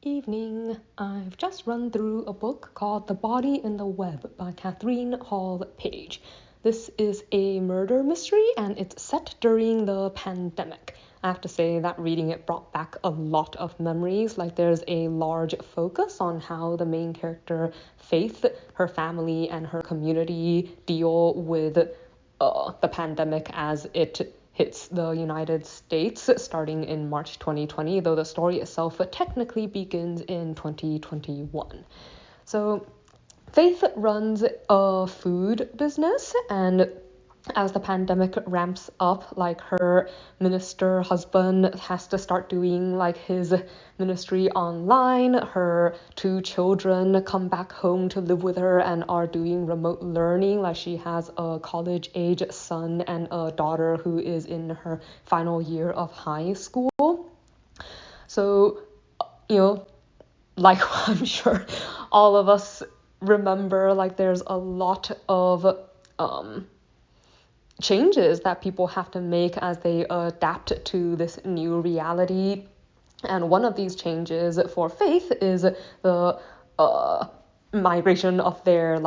Evening. I've just run through a book called The Body in the Web by Katherine Hall Page. This is a murder mystery and it's set during the pandemic. I have to say that reading it brought back a lot of memories. Like there's a large focus on how the main character, Faith, her family, and her community deal with the pandemic as it hits the United States starting in March 2020, though the story itself technically begins in 2021. So Faith runs a food business, and as the pandemic ramps up, like her minister husband has to start doing like his ministry online. Her two children come back home to live with her and are doing remote learning. Like she has a college age son and a daughter who is in her final year of high school. So, like I'm sure all of us remember, like there's a lot of changes that people have to make as they adapt to this new reality. And one of these changes for Faith is the migration of their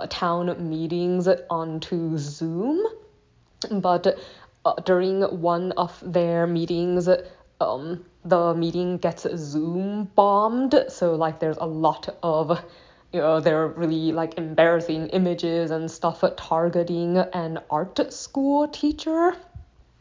town meetings onto Zoom. But during one of their meetings, the meeting gets Zoom bombed. So like there's a lot of there are really like embarrassing images and stuff targeting an art school teacher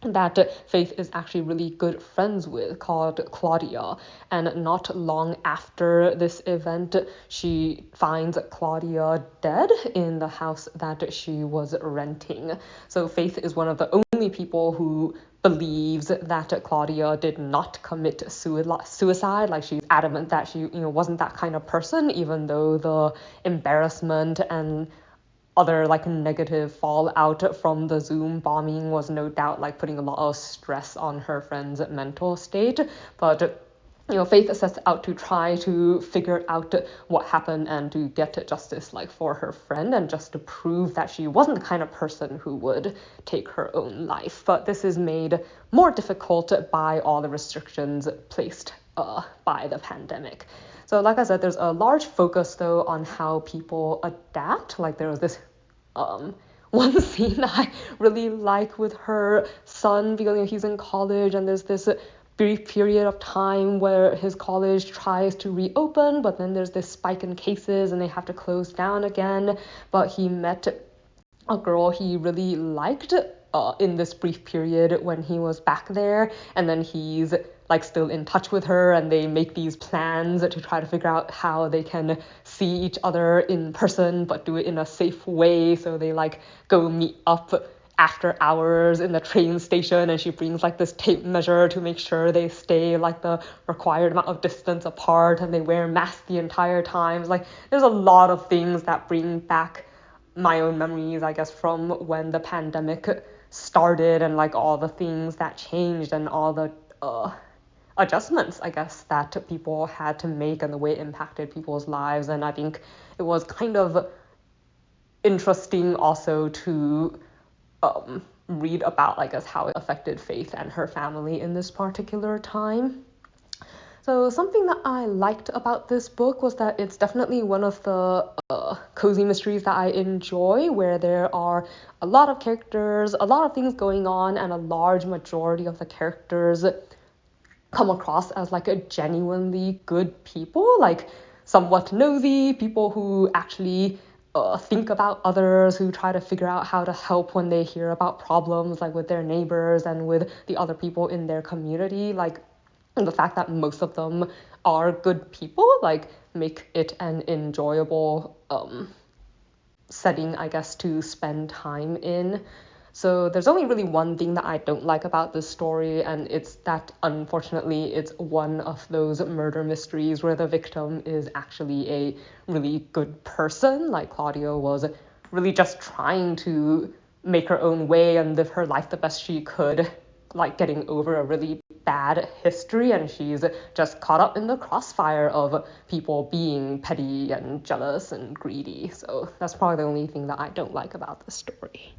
that Faith is actually really good friends with, called Claudia. And not long after this event, she finds Claudia dead in the house that she was renting. So Faith is one of the only people who believes that Claudia did not commit suicide. Like she's adamant that she wasn't that kind of person, even though the embarrassment and other like negative fallout from the Zoom bombing was no doubt like putting a lot of stress on her friend's mental state. But Faith sets out to try to figure out what happened and to get justice like for her friend, and just to prove that she wasn't the kind of person who would take her own life. But this is made more difficult by all the restrictions placed by the pandemic. So like I said, there's a large focus though on how people adapt. Like there was this one scene I really like with her son, because he's in college and there's this brief period of time where his college tries to reopen, but then there's this spike in cases and they have to close down again. But he met a girl he really liked in this brief period when he was back there, and then he's like still in touch with her, and they make these plans to try to figure out how they can see each other in person but do it in a safe way. So they like go meet up after hours in the train station, and she brings like this tape measure to make sure they stay like the required amount of distance apart, and they wear masks the entire time. Like there's a lot of things that bring back my own memories, I guess, from when the pandemic started, and like all the things that changed and all the adjustments, I guess, that people had to make and the way it impacted people's lives. And I think it was kind of interesting also to read about, I guess, how it affected Faith and her family in this particular time. So something that I liked about this book was that it's definitely one of the cozy mysteries that I enjoy, where there are a lot of characters, a lot of things going on, and a large majority of the characters come across as like a genuinely good people, like somewhat nosy people who actually think about others, who try to figure out how to help when they hear about problems like with their neighbors and with the other people in their community. Like the fact that most of them are good people like make it an enjoyable setting, I guess, to spend time in. So there's only really one thing that I don't like about this story, and it's that unfortunately it's one of those murder mysteries where the victim is actually a really good person. Like Claudia was really just trying to make her own way and live her life the best she could, like getting over a really bad history, and she's just caught up in the crossfire of people being petty and jealous and greedy. So that's probably the only thing that I don't like about the story.